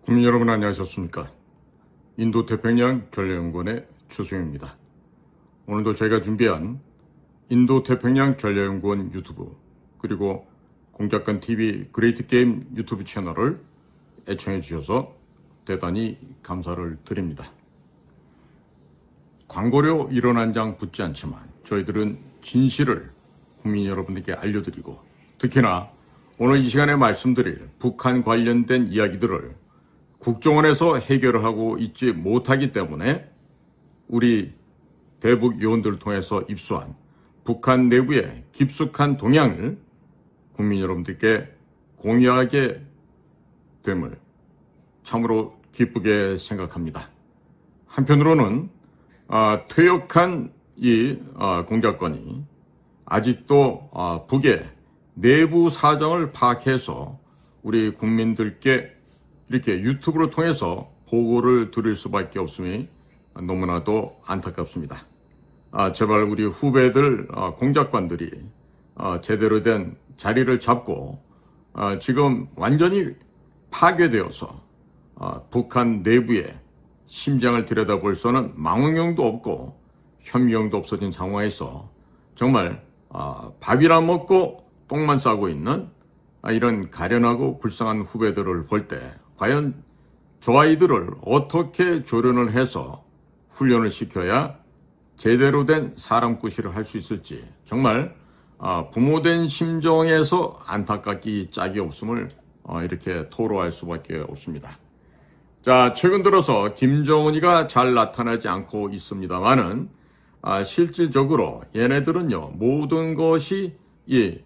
국민 여러분 안녕하셨습니까? 인도태평양 전략연구원의 최수영입니다. 오늘도 저희가 준비한 인도태평양 전략연구원 유튜브 그리고 공작관TV 그레이트게임 유튜브 채널을 애청해 주셔서 대단히 감사를 드립니다. 광고료 1원 한 장 붙지 않지만 저희들은 진실을 국민 여러분들께 알려드리고 특히나 오늘 이 시간에 말씀드릴 북한 관련된 이야기들을 국정원에서 해결을 하고 있지 못하기 때문에 우리 대북 요원들을 통해서 입수한 북한 내부의 깊숙한 동향을 국민 여러분들께 공유하게 됨을 참으로 기쁘게 생각합니다. 한편으로는 퇴역한 이 공작관이 아직도 북의 내부 사정을 파악해서 우리 국민들께 이렇게 유튜브를 통해서 보고를 드릴 수밖에 없음이 너무나도 안타깝습니다. 제발 우리 후배들 공작관들이 제대로 된 자리를 잡고 지금 완전히 파괴되어서 북한 내부의 심장을 들여다볼 수는 망원경도 없고 현미경도 없어진 상황에서 정말 밥이나 먹고 똥만 싸고 있는 이런 가련하고 불쌍한 후배들을 볼 때 과연 저 아이들을 어떻게 조련을 해서 훈련을 시켜야 제대로 된 사람구실을 할 수 있을지 정말 부모된 심정에서 안타깝기 짝이 없음을 이렇게 토로할 수밖에 없습니다. 자, 최근 들어서 김정은이가 잘 나타나지 않고 있습니다만은 실질적으로 얘네들은요 모든 것이 이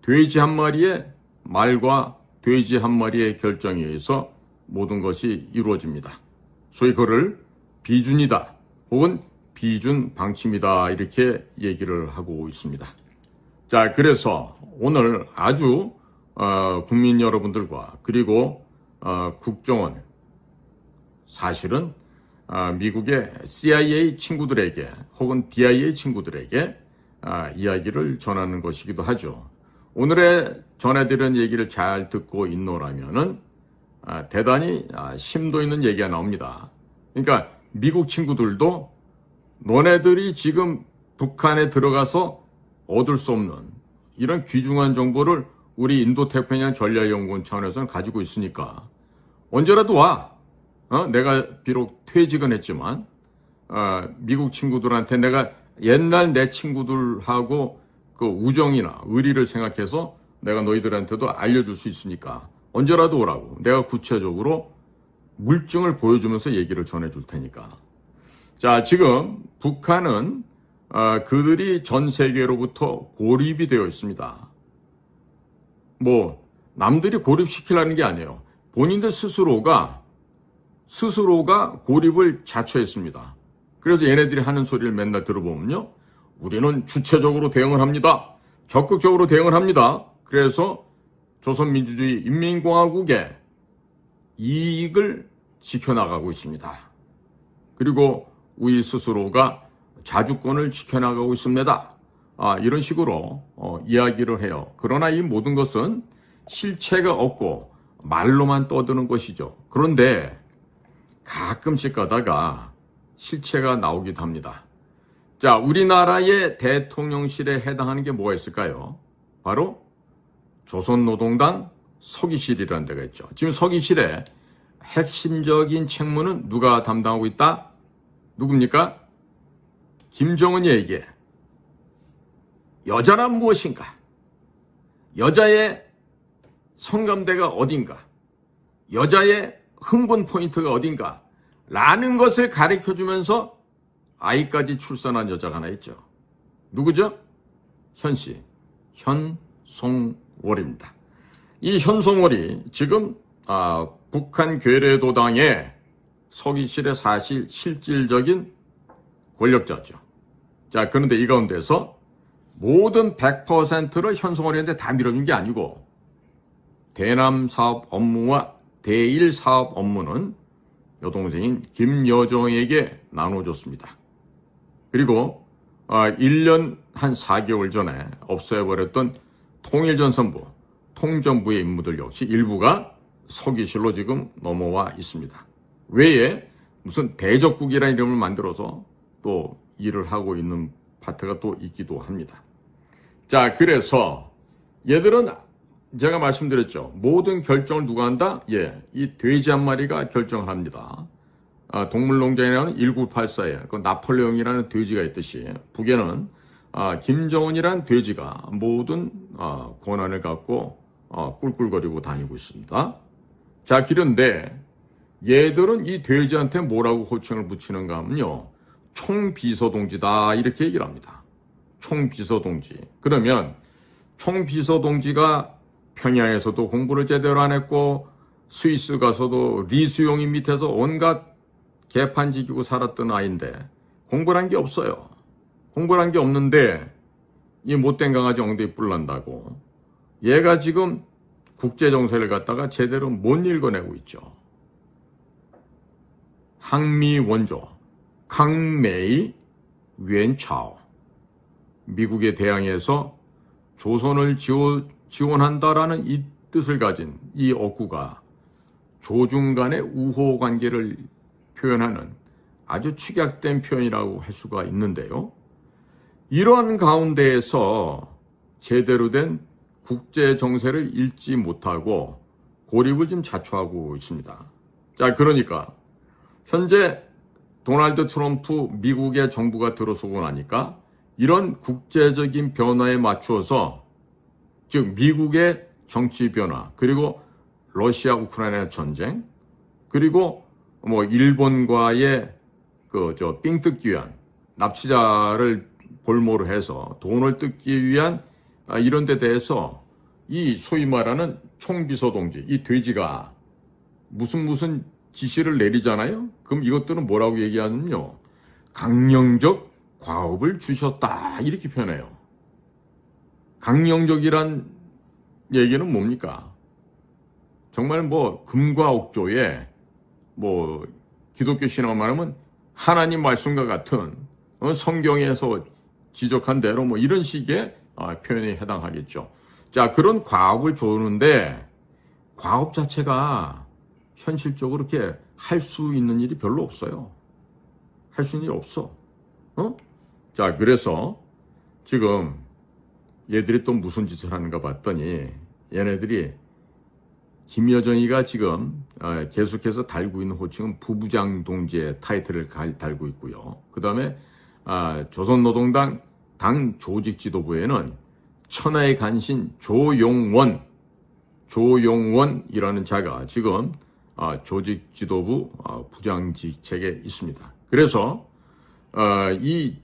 돼지 한 마리의 말과 돼지 한 마리의 결정에 의해서 모든 것이 이루어집니다. 소위 그를 비준이다 혹은 비준 방침이다 이렇게 얘기를 하고 있습니다. 자, 그래서 오늘 아주 국민 여러분들과 그리고 국정원 사실은 미국의 CIA 친구들에게 혹은 DIA 친구들에게 이야기를 전하는 것이기도 하죠. 오늘의 전해드리는 얘기를 잘 듣고 있노라면은 대단히 심도 있는 얘기가 나옵니다. 그러니까 미국 친구들도 너네들이 지금 북한에 들어가서 얻을 수 없는 이런 귀중한 정보를 우리 인도태평양 전략연구원 차원에서는 가지고 있으니까 언제라도 와. 내가 비록 퇴직은 했지만 미국 친구들한테 내가 옛날 내 친구들하고 그 우정이나 의리를 생각해서 내가 너희들한테도 알려줄 수 있으니까 언제라도 오라고 내가 구체적으로 물증을 보여주면서 얘기를 전해줄 테니까. 자, 지금 북한은 그들이 전 세계로부터 고립이 되어 있습니다. 뭐 남들이 고립시키려는 게 아니에요. 본인들 스스로가 고립을 자초했습니다. 그래서 얘네들이 하는 소리를 맨날 들어보면요. 우리는 주체적으로 대응을 합니다. 적극적으로 대응을 합니다. 그래서 조선민주주의 인민공화국의 이익을 지켜나가고 있습니다. 그리고 우리 스스로가 자주권을 지켜나가고 있습니다. 이런 식으로 이야기를 해요. 그러나 이 모든 것은 실체가 없고 말로만 떠드는 것이죠. 그런데 가끔씩 가다가 실체가 나오기도 합니다. 자, 우리나라의 대통령실에 해당하는 게 뭐가 있을까요? 바로 조선노동당 서기실이라는 데가 있죠. 지금 서기실의 핵심적인 책무는 누가 담당하고 있다? 누굽니까? 김정은이에게 여자란 무엇인가? 여자의 성감대가 어딘가? 여자의 흥분 포인트가 어딘가? 라는 것을 가르쳐주면서 아이까지 출산한 여자가 하나 있죠. 누구죠? 현씨. 현송월입니다. 이 현송월이 지금 북한 괴뢰도당의 서기실의 사실 실질적인 권력자죠. 자, 그런데 이 가운데서 모든 100%를 현송월이한테 다 밀어준 게 아니고 대남 사업 업무와 대일 사업 업무는 여동생인 김여정에게 나눠줬습니다. 그리고 1년 한 4개월 전에 없애버렸던 통일전선부, 통전부의 임무들 역시 일부가 서기실로 지금 넘어와 있습니다. 외에 무슨 대적국이라는 이름을 만들어서 또 일을 하고 있는 파트가 또 있기도 합니다. 자, 그래서 얘들은 제가 말씀드렸죠. 모든 결정을 누가 한다? 이 돼지 한 마리가 결정을 합니다. 동물농장이라는 1984에 그 나폴레옹이라는 돼지가 있듯이 북에는 김정은이라는 돼지가 모든 권한을 갖고 꿀꿀거리고 다니고 있습니다. 자, 그런데 얘들은 이 돼지한테 뭐라고 호칭을 붙이는가 하면요. 총비서동지다 이렇게 얘기를 합니다. 총비서동지. 그러면 총비서동지가 평양에서도 공부를 제대로 안 했고 스위스 가서도 리수용인 밑에서 온갖 개판 지키고 살았던 아이인데 공부를 한 게 없어요. 공부를 한 게 없는데 이 못된 강아지 엉덩이 뿔난다고 얘가 지금 국제정세를 갖다가 제대로 못 읽어내고 있죠. 항미 원조 강메이 웬차오 미국에 대항해서 조선을 지원한다라는 이 뜻을 가진 이 어구가 조중 간의 우호 관계를 표현하는 아주 축약된 표현이라고 할 수가 있는데요. 이러한 가운데에서 제대로 된 국제 정세를 읽지 못하고 고립을 좀 자초하고 있습니다. 자, 그러니까 현재 도널드 트럼프 미국의 정부가 들어서고 나니까 이런 국제적인 변화에 맞추어서 즉 미국의 정치 변화 그리고 러시아 우크라이나 전쟁 그리고 뭐 일본과의 삥 뜯기 위한 납치자를 볼모로 해서 돈을 뜯기 위한 이런 데 대해서 이 소위 말하는 총비서동지 이 돼지가 무슨 지시를 내리잖아요. 그럼 이것들은 뭐라고 얘기하냐면요. 강령적 과업을 주셨다 이렇게 표현해요. 강령적이란 얘기는 뭡니까? 정말 뭐 금과 옥조에 뭐 기독교 신앙을 말하면 하나님 말씀과 같은 성경에서 지적한 대로 뭐 이런 식의 표현에 해당하겠죠. 자, 그런 과업을 주는데 과업 자체가 현실적으로 이렇게 할 수 있는 일이 별로 없어요. 할 수 있는 일이 없어. 자, 그래서 지금 얘들이 또 무슨 짓을 하는가 봤더니 얘네들이 김여정이가 지금 계속해서 달고 있는 호칭은 부부장 동지의 타이틀을 달고 있고요. 그 다음에 조선노동당 당 조직 지도부에는 천하의 간신 조용원이라는 자가 지금 조직 지도부 부장직책에 있습니다. 그래서 이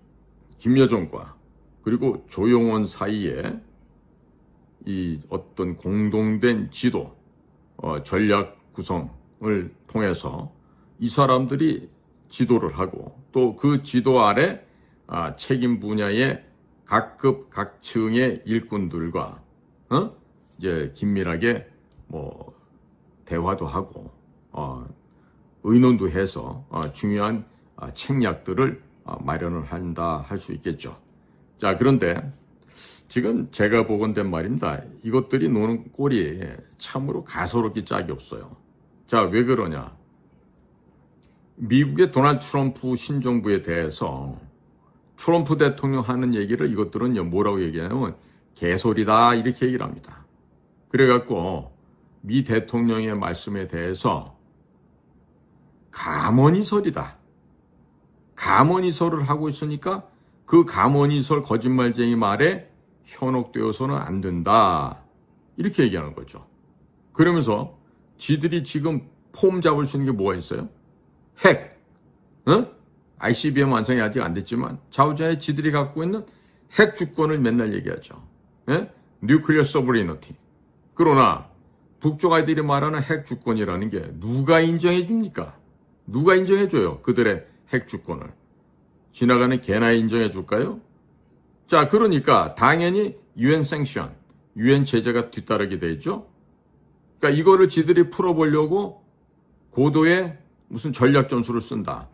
김여정과 그리고 조용원 사이에 이 어떤 공동된 지도 전략 구성을 통해서 이 사람들이 지도를 하고 또 그 지도 아래 책임 분야의 각급 각층의 일꾼들과 이제 긴밀하게 뭐 대화도 하고 의논도 해서 중요한 책략들을 마련을 한다 할 수 있겠죠. 자, 그런데 지금 제가 보건된 말입니다. 이것들이 노는 꼴이 참으로 가소롭기 짝이 없어요. 자, 왜 그러냐? 미국의 도널드 트럼프 신정부에 대해서 트럼프 대통령 하는 얘기를 이것들은 뭐라고 얘기하냐면 개소리다 이렇게 얘기를 합니다. 그래갖고 미 대통령의 말씀에 대해서 가머니설이다. 가머니설을 하고 있으니까 그 가머니설 거짓말쟁이 말에 현혹되어서는 안 된다. 이렇게 얘기하는 거죠. 그러면서 지들이 지금 폼 잡을 수 있는 게 뭐가 있어요? 핵. ICBM 완성이 아직 안 됐지만 좌우자에 지들이 갖고 있는 핵 주권을 맨날 얘기하죠. 뉴클리어 서브리너티. 그러나 북쪽 아이들이 말하는 핵 주권이라는 게 누가 인정해 줍니까? 누가 인정해 줘요? 그들의 핵 주권을. 지나가는 개나 인정해 줄까요? 자, 그러니까 당연히 UN sanction, UN 제재가 뒤따르게 돼 있죠. 그러니까 이거를 지들이 풀어보려고 고도의 무슨 전략 전술을 쓴다.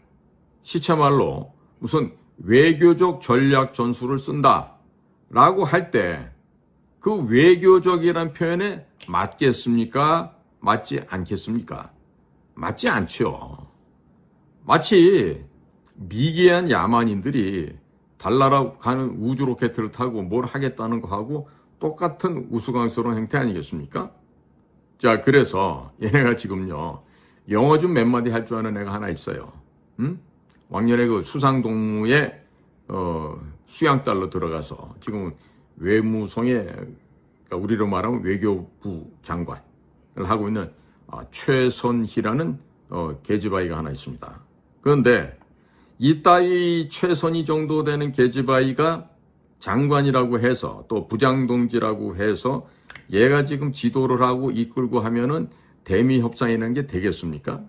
시체말로 무슨 외교적 전략 전술을 쓴다. 라고 할 때 그 외교적이란 표현에 맞겠습니까? 맞지 않겠습니까? 맞지 않죠. 마치 미개한 야만인들이 달나라 가는 우주 로켓을 타고 뭘 하겠다는 거하고 똑같은 우스꽝스러운 행태 아니겠습니까? 자, 그래서 얘네가 지금요, 영어 좀 몇 마디 할 줄 아는 애가 하나 있어요. 왕년에 그 수상동무에 수양딸로 들어가서 지금은 외무성의, 그러니까 우리로 말하면 외교부 장관을 하고 있는 최선희라는 계집아이가 하나 있습니다. 그런데 이 따위 최선희 정도 되는 계집아이가 장관이라고 해서 또 부장동지라고 해서 얘가 지금 지도를 하고 이끌고 하면은 대미 협상이라는 게 되겠습니까?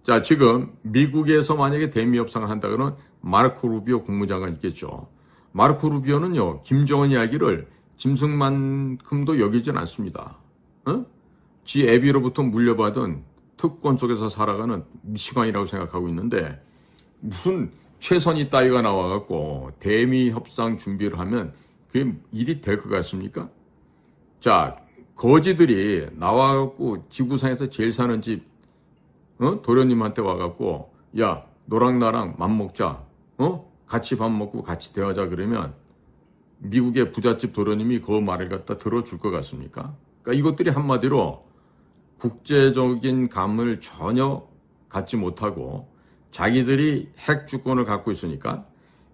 자, 지금 미국에서 만약에 대미 협상을 한다 그러면 마르코 루비오 국무장관 있겠죠. 마르코 루비오는요, 김정은 이야기를 짐승만큼도 여기진 않습니다. 지 애비로부터 물려받은 특권 속에서 살아가는 미치광이라고 생각하고 있는데, 무슨 최선희 따위가 나와갖고 대미 협상 준비를 하면 그게 일이 될 것 같습니까? 자, 거지들이 나와갖고 지구상에서 제일 사는 집 도련님한테 와갖고, 야, 너랑 나랑 맘먹자, 같이 밥 먹고 같이 대화하자 그러면 미국의 부잣집 도련님이 그 말을 갖다 들어줄 것 같습니까? 그러니까 이것들이 한마디로 국제적인 감을 전혀 갖지 못하고 자기들이 핵 주권을 갖고 있으니까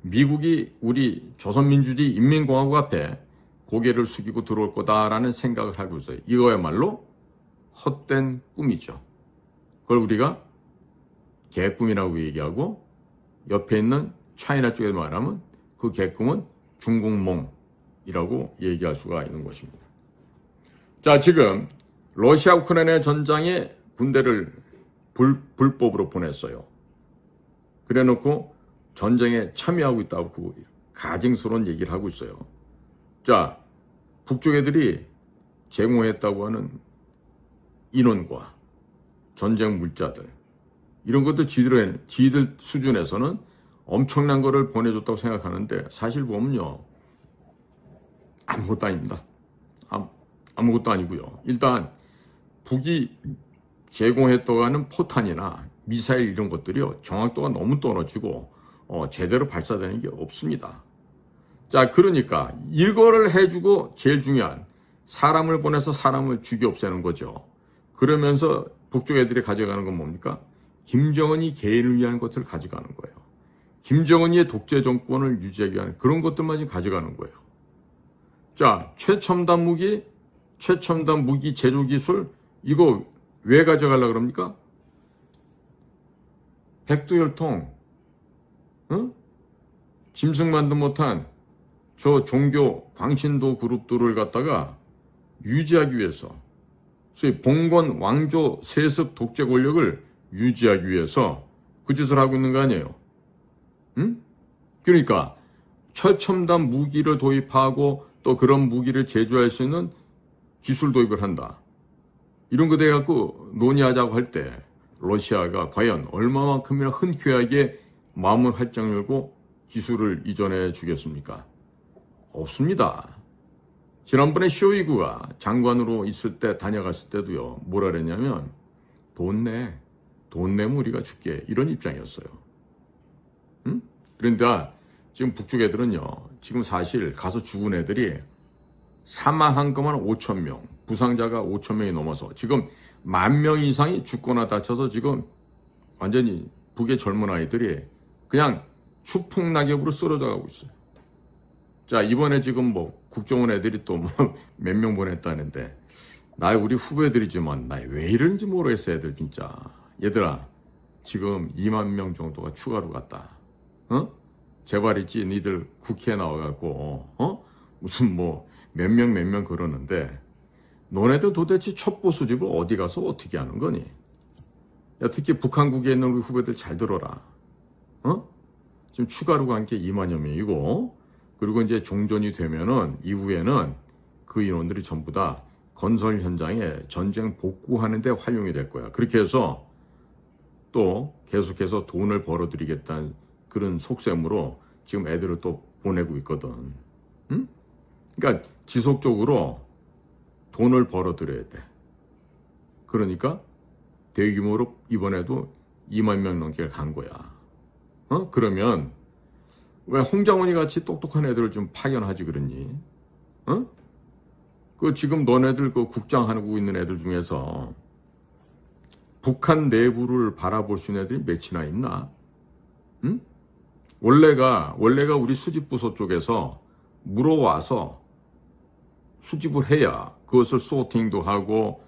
미국이 우리 조선민주주의 인민공화국 앞에 고개를 숙이고 들어올 거다라는 생각을 하고 있어요. 이거야말로 헛된 꿈이죠. 그걸 우리가 개꿈이라고 얘기하고, 옆에 있는 차이나 쪽에 말하면 그 개꿈은 중국몽이라고 얘기할 수가 있는 것입니다. 자, 지금 러시아 우크라이나 전장에 군대를 불법으로 보냈어요. 그래놓고 전쟁에 참여하고 있다고 그 가증스러운 얘기를 하고 있어요. 자, 북쪽 애들이 제공했다고 하는 인원과 전쟁 물자들, 이런 것도 지들 수준에서는 엄청난 거를 보내줬다고 생각하는데, 사실 보면요, 아무것도 아닙니다. 아무것도 아니고요. 일단 북이 제공했다고 하는 포탄이나 미사일 이런 것들이요, 정확도가 너무 떨어지고 제대로 발사되는 게 없습니다. 자, 그러니까 이거를 해주고 제일 중요한 사람을 보내서 사람을 죽여 없애는 거죠. 그러면서 북쪽 애들이 가져가는 건 뭡니까? 김정은이 개인을 위한 것들을 가져가는 거예요. 김정은이의 독재 정권을 유지하기 위한 그런 것들만 지금 가져가는 거예요. 자, 최첨단 무기 제조 기술, 이거 왜 가져가려고 그럽니까? 백두혈통, 짐승만도 못한 저 종교 광신도 그룹들을 갖다가 유지하기 위해서, 소위 봉건 왕조 세습 독재 권력을 유지하기 위해서 그 짓을 하고 있는 거 아니에요? 그러니까 최첨단 무기를 도입하고 또 그런 무기를 제조할 수 있는 기술 도입을 한다. 이런 거 돼갖고 논의하자고 할 때 러시아가 과연 얼마만큼이나 흔쾌하게 마음을 활짝 열고 기술을 이전해 주겠습니까? 없습니다. 지난번에 쇼이구가 장관으로 있을 때 다녀갔을 때도요, 뭐라 그랬냐면 돈 내면 우리가 줄게, 이런 입장이었어요. 그런데 지금 북쪽 애들은요, 지금 사실 가서 죽은 애들이 사망한 것만 5,000명, 부상자가 5,000명이 넘어서 지금 10,000명 이상이 죽거나 다쳐서 지금 완전히 북의 젊은 아이들이 그냥 추풍낙엽으로 쓰러져 가고 있어요. 자, 이번에 지금 뭐 국정원 애들이 또 뭐 몇 명 보냈다는데, 우리 후배들이지만 나 왜 이러는지 모르겠어. 애들 진짜, 얘들아, 지금 2만 명 정도가 추가로 갔다. 제발이지 니들 국회에 나와갖고 무슨 뭐 몇 명 그러는데, 너네들 도대체 첩보 수집을 어디 가서 어떻게 하는 거니? 야, 특히 북한국에 있는 우리 후배들 잘 들어라. 지금 추가로 간 게 2만여 명이고, 그리고 이제 종전이 되면은 이후에는 그 인원들이 전부 다 건설 현장에 전쟁 복구하는 데 활용이 될 거야. 그렇게 해서 또 계속해서 돈을 벌어들이겠다는 그런 속셈으로 지금 애들을 또 보내고 있거든. 그러니까 지속적으로 돈을 벌어들여야 돼. 그러니까 대규모로 이번에도 2만 명 넘게 간 거야. 그러면 왜 홍장원이 같이 똑똑한 애들을 좀 파견하지 그러니? 그 지금 너네들 그 국장하고 있는 애들 중에서 북한 내부를 바라볼 수 있는 애들이 몇이나 있나? 응? 원래가 우리 수집부서 쪽에서 물어와서 수집을 해야 그것을 소팅도 하고,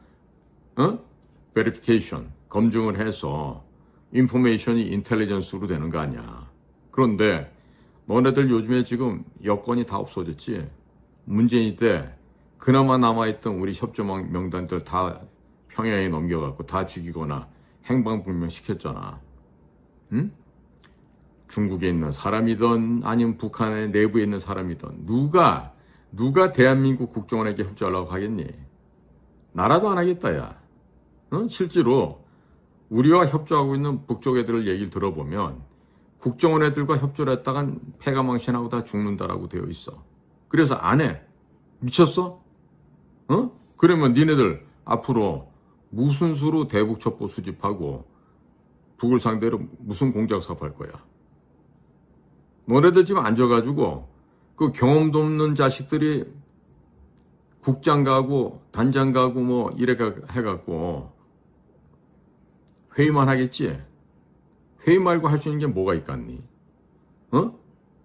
베리피케이션, 검증을 해서 인포메이션이 인텔리전스로 되는 거 아니야. 그런데 너네들 요즘에 지금 여건이 다 없어졌지. 문재인 때 그나마 남아있던 우리 협조 명단들 다 평양에 넘겨갖고 다 죽이거나 행방불명 시켰잖아. 응? 중국에 있는 사람이든 아니면 북한의 내부에 있는 사람이든 누가 대한민국 국정원에게 협조하려고 하겠니? 나라도 안 하겠다, 야. 실제로 우리와 협조하고 있는 북쪽 애들 얘기를 들어보면 국정원 애들과 협조를 했다간 패가망신하고 다 죽는다라고 되어 있어. 그래서 안 해. 미쳤어? 그러면 니네들 앞으로 무슨 수로 대북 첩보 수집하고 북을 상대로 무슨 공작 사업할 거야? 너네들 지금 앉아가지고 그 경험도 없는 자식들이 국장 가고 단장 가고 뭐 이래 해갖고 회의만 하겠지? 회의 말고 할 수 있는 게 뭐가 있겠니?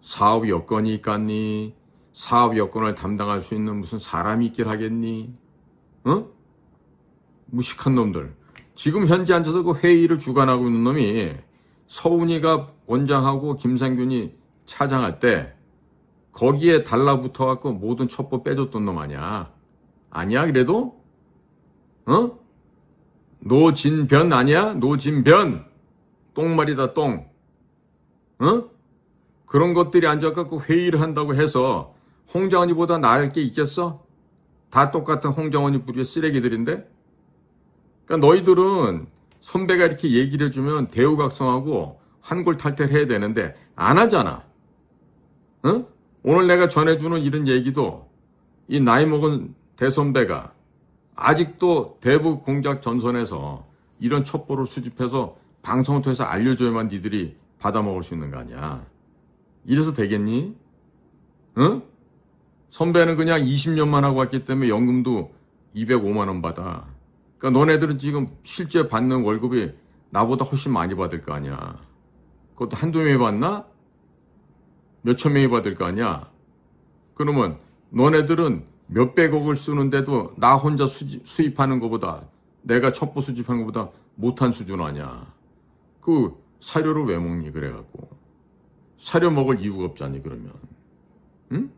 사업 여건이 있겠니? 사업 여건을 담당할 수 있는 무슨 사람이 있길 하겠니? 무식한 놈들. 지금 현재 앉아서 그 회의를 주관하고 있는 놈이 서훈이가 원장하고 김상균이 차장할 때 거기에 달라붙어갖고 모든 첩보 빼줬던 놈 아니야? 아니야 그래도? 노진변 아니야? 노진변. 똥말이다 똥. 그런 것들이 앉아갖고 회의를 한다고 해서 홍장원이보다 나을 게 있겠어? 다 똑같은 홍장원이 부류의 쓰레기들인데? 그러니까 너희들은 선배가 이렇게 얘기를 해주면 대우각성하고 환골탈퇴를 해야 되는데 안 하잖아. 오늘 내가 전해주는 이런 얘기도 이 나이 먹은 대선배가 아직도 대북 공작 전선에서 이런 첩보를 수집해서 방송을 통해서 알려줘야만 니들이 받아먹을 수 있는 거 아니야. 이래서 되겠니? 선배는 그냥 20년만 하고 왔기 때문에 연금도 205만 원 받아. 그러니까 너네들은 지금 실제 받는 월급이 나보다 훨씬 많이 받을 거 아니야. 그것도 한두 명이 받나? 몇천 명이 받을 거 아니야. 그러면 너네들은 몇백억을 쓰는데도 나 혼자 수입하는 것보다 내가 첩보 수집하는 것보다 못한 수준 아니야. 그 사료를 왜 먹니 그래갖고. 사료 먹을 이유가 없잖니 그러면. 응?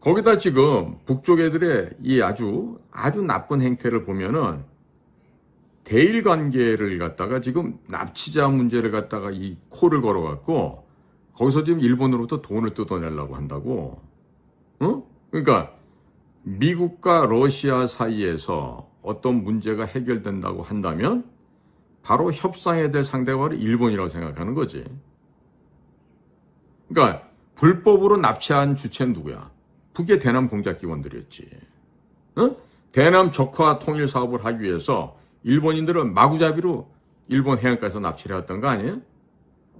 거기다 지금 북쪽 애들의 이 아주 나쁜 행태를 보면은 대일 관계를 갖다가 지금 납치자 문제를 갖다가 이 코를 걸어갖고 거기서 지금 일본으로부터 돈을 뜯어내려고 한다고. 그러니까 미국과 러시아 사이에서 어떤 문제가 해결된다고 한다면 바로 협상해야 될 상대가 바로 일본이라고 생각하는 거지. 그러니까 불법으로 납치한 주체는 누구야? 북의 대남 공작기관들이었지. 대남 적화 통일 사업을 하기 위해서 일본인들은 마구잡이로 일본 해안가에서 납치를 해왔던 거 아니에요?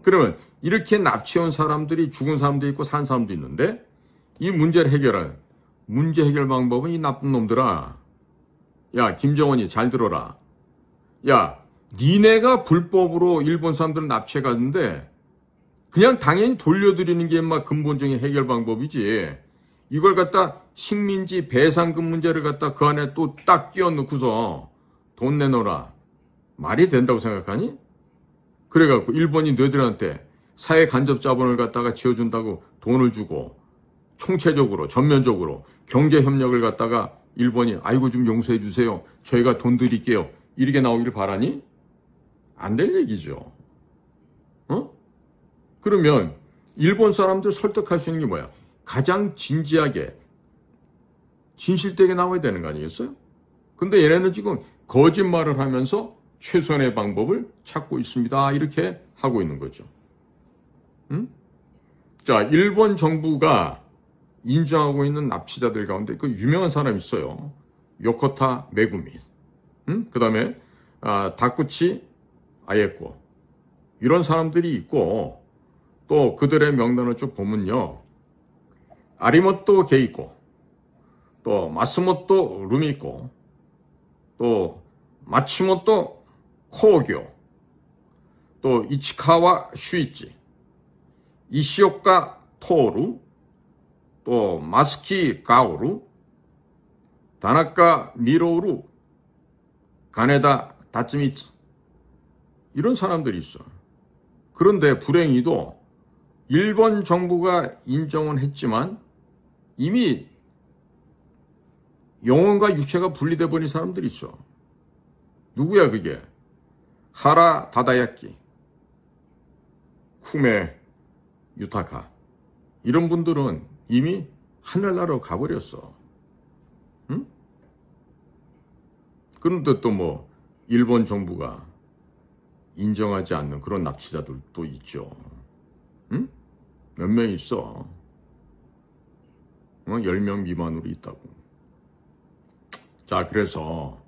그러면 이렇게 납치해온 사람들이 죽은 사람도 있고 산 사람도 있는데 이 문제를 해결할 문제 해결 방법은 이 나쁜 놈들아. 야 김정은이 잘 들어라. 야 니네가 불법으로 일본 사람들을 납치해갔는데 그냥 당연히 돌려드리는 게 막 근본적인 해결 방법이지. 이걸 갖다 식민지 배상금 문제를 갖다 그 안에 또 딱 끼워 넣고서 돈 내놓으라. 말이 된다고 생각하니? 그래갖고 일본이 너희들한테 사회 간접 자본을 갖다가 지어준다고 돈을 주고 총체적으로 전면적으로 경제 협력을 갖다가 일본이 아이고 좀 용서해 주세요. 저희가 돈 드릴게요. 이렇게 나오기를 바라니? 안 될 얘기죠. 그러면 일본 사람들 설득할 수 있는 게 뭐야? 가장 진지하게 진실되게 나와야 되는 거 아니겠어요? 근데 얘네는 지금 거짓말을 하면서 최선의 방법을 찾고 있습니다. 이렇게 하고 있는 거죠. 자, 일본 정부가 인정하고 있는 납치자들 가운데 그 유명한 사람이 있어요. 요코타 메구미. 그 다음에 다쿠치 아예코 이런 사람들이 있고 또 그들의 명단을 쭉 보면요. 아리모토 게이코 또 마스모토 루미코 또 마츠모토 코오교 또 이치카와 슈이치 이시오카 토루 또 마스키 가오루 다나카 미로우루 가네다 다츠미츠 이런 사람들이 있어. 그런데 불행히도 일본 정부가 인정은 했지만 이미 영혼과 육체가 분리돼 버린 사람들이 있어. 누구야 그게? 하라 다다야키, 쿠메 유타카 이런 분들은 이미 하늘나라로 가버렸어. 응? 그런데 또 뭐 일본 정부가 인정하지 않는 그런 납치자들도 있죠. 응? 몇 명 있어. 10명 미만으로 있다고. 자, 그래서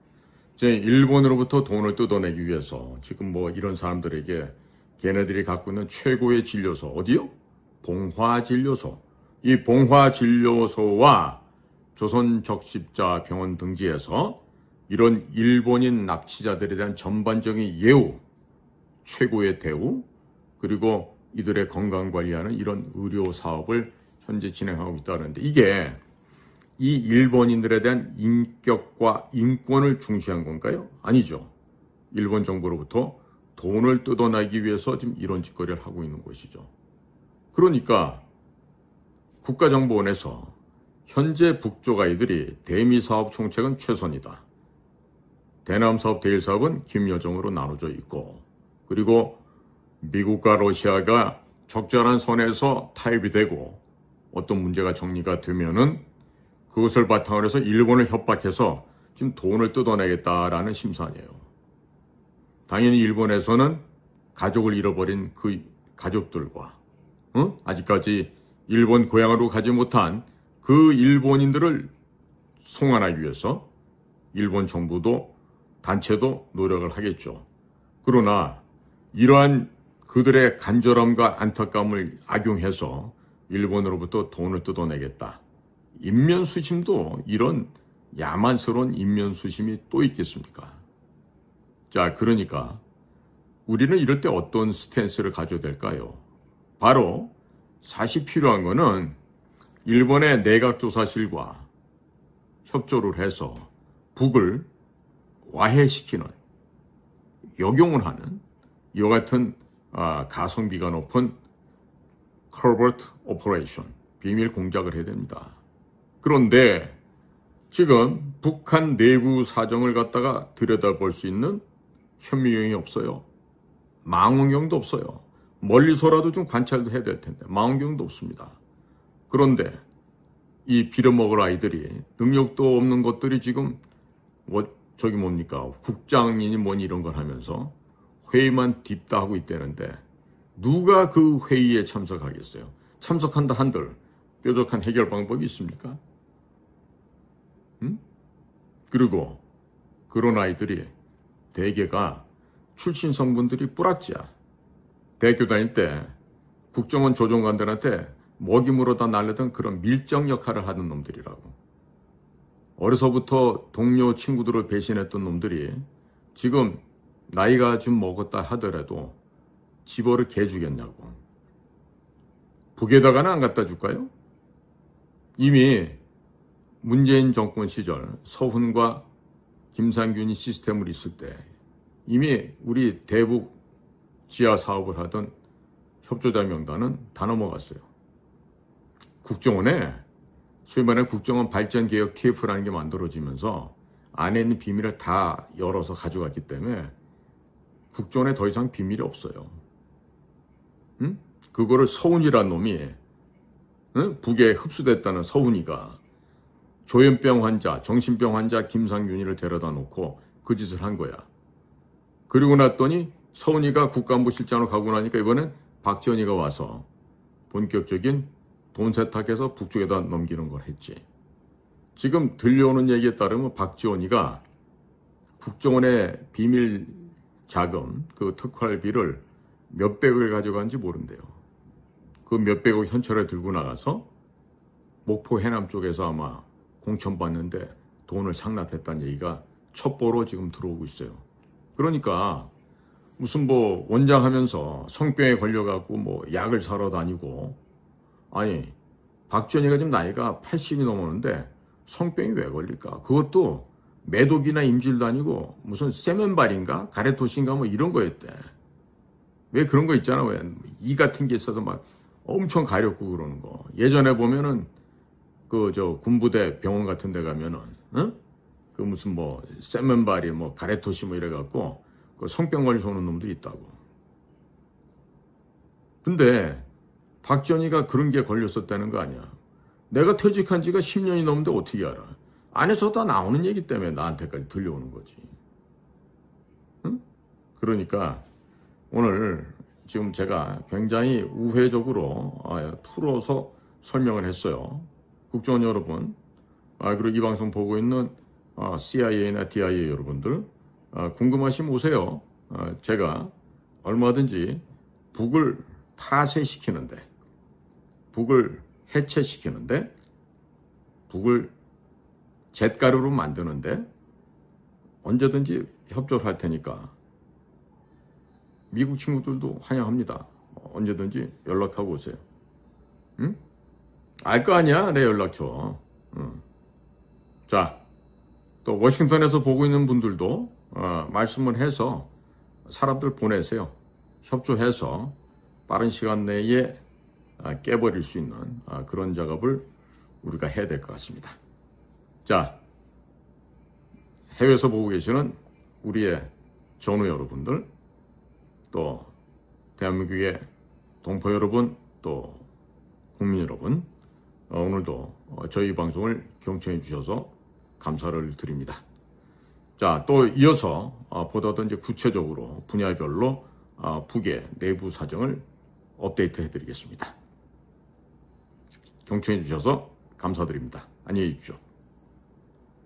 이제 일본으로부터 돈을 뜯어내기 위해서 지금 뭐 이런 사람들에게 걔네들이 갖고 있는 최고의 진료소 어디요? 봉화진료소. 이 봉화진료소와 조선적십자병원 등지에서 이런 일본인 납치자들에 대한 전반적인 예우, 최고의 대우, 그리고 이들의 건강관리하는 이런 의료 사업을 현재 진행하고 있다는데 이게 이 일본인들에 대한 인격과 인권을 중시한 건가요? 아니죠. 일본 정부로부터 돈을 뜯어내기 위해서 지금 이런 짓거리를 하고 있는 것이죠. 그러니까 국가정보원에서 현재 북쪽 아이들이 대미사업 총책은 최선이다. 대남사업, 대일사업은 김여정으로 나눠져 있고 그리고 미국과 러시아가 적절한 선에서 타협이 되고 어떤 문제가 정리가 되면은 그것을 바탕으로 해서 일본을 협박해서 지금 돈을 뜯어내겠다라는 심산이에요. 당연히 일본에서는 가족을 잃어버린 그 가족들과 아직까지 일본 고향으로 가지 못한 그 일본인들을 송환하기 위해서 일본 정부도 단체도 노력을 하겠죠. 그러나 이러한 그들의 간절함과 안타까움을 악용해서 일본으로부터 돈을 뜯어내겠다. 인면수심도 이런 야만스러운 인면수심이 또 있겠습니까? 자, 그러니까 우리는 이럴 때 어떤 스탠스를 가져야 될까요? 바로 사실 필요한 거는 일본의 내각조사실과 협조를 해서 북을 와해시키는, 역용을 하는 이와 같은 가성비가 높은 커버트 오퍼레이션, 비밀 공작을 해야 됩니다. 그런데 지금 북한 내부 사정을 갖다가 들여다볼 수 있는 현미경이 없어요. 망원경도 없어요. 멀리서라도 좀 관찰도 해야 될 텐데 망원경도 없습니다. 그런데 이 빌어먹을 아이들이 능력도 없는 것들이 지금 국장이니 뭐니 이런 걸 하면서 회의만 딥다 하고 있다는데 누가 그 회의에 참석하겠어요? 참석한다 한들 뾰족한 해결 방법이 있습니까? 그리고 그런 아이들이 대개가 출신 성분들이 뿌락지야. 대학교 다닐 때 국정원 조종관들한테 먹이 물어다 날리던 그런 밀정 역할을 하는 놈들이라고. 어려서부터 동료 친구들을 배신했던 놈들이 지금 나이가 좀 먹었다 하더라도 집어를 개주겠냐고. 북에다가는 안 갖다 줄까요? 이미 문재인 정권 시절 서훈과 김상균이 시스템을 있을 때 이미 우리 대북 지하 사업을 하던 협조자 명단은 다 넘어갔어요. 국정원에 소위 말하는 국정원 발전개혁 TF라는 게 만들어지면서 안에 있는 비밀을 다 열어서 가져갔기 때문에 국정원에 더 이상 비밀이 없어요. 그거를 서훈이라는 놈이 북에 흡수됐다는 서훈이가 조현병 환자, 정신병 환자 김상균이를 데려다 놓고 그 짓을 한 거야. 그리고 났더니 서훈이가 국가안보 실장으로 가고 나니까 이번엔 박지원이가 와서 본격적인 돈 세탁해서 북쪽에다 넘기는 걸 했지. 지금 들려오는 얘기에 따르면 박지원이가 국정원의 비밀 자금, 그 특활비를 몇백을 가져간지 모른대요. 그 몇백억 현찰에 들고 나가서 목포 해남 쪽에서 아마 공천받는데 돈을 상납했다는 얘기가 첩보로 지금 들어오고 있어요. 그러니까 무슨 뭐 원장하면서 성병에 걸려갖고 뭐 약을 사러 다니고, 아니 박지원이가 지금 나이가 80이 넘었는데 성병이 왜 걸릴까? 그것도 매독이나 임질도 아니고 무슨 세면발인가 가래토시인가 뭐 이런 거였대. 왜 그런 거 있잖아. 왜 이 같은 게 있어서 막 엄청 가렵고 그러는 거. 예전에 보면은 그 저 군부대 병원 같은 데 가면은 그 무슨 뭐 세면발이 뭐 가래토시 뭐 이래갖고 그 성병 걸려서 오는 놈도 있다고. 근데 박지원이가 그런 게 걸렸었다는 거 아니야. 내가 퇴직한 지가 10년이 넘는데 어떻게 알아? 안에서 다 나오는 얘기 때문에 나한테까지 들려오는 거지. 응? 그러니까 오늘 지금 제가 굉장히 우회적으로 풀어서 설명을 했어요. 국정원 여러분, 그리고 이 방송 보고 있는 CIA나 DIA 여러분들, 궁금하시면 오세요. 제가 얼마든지 북을 파쇄시키는데, 북을 해체시키는데, 북을 잿가루로 만드는데 언제든지 협조를 할 테니까 미국 친구들도 환영합니다. 언제든지 연락하고 오세요. 응? 알 거 아니야, 내 연락처. 응. 자, 또 워싱턴에서 보고 있는 분들도 말씀을 해서 사람들 보내세요. 협조해서 빠른 시간 내에 깨버릴 수 있는 그런 작업을 우리가 해야 될 것 같습니다. 자, 해외에서 보고 계시는 우리의 전우 여러분들, 또 대한민국의 동포 여러분, 또 국민 여러분, 오늘도 저희 방송을 경청해 주셔서 감사를 드립니다. 자, 또 이어서 보다 더 이제 구체적으로 분야별로 북의 내부 사정을 업데이트 해드리겠습니다. 경청해 주셔서 감사드립니다. 안녕히 계십시오.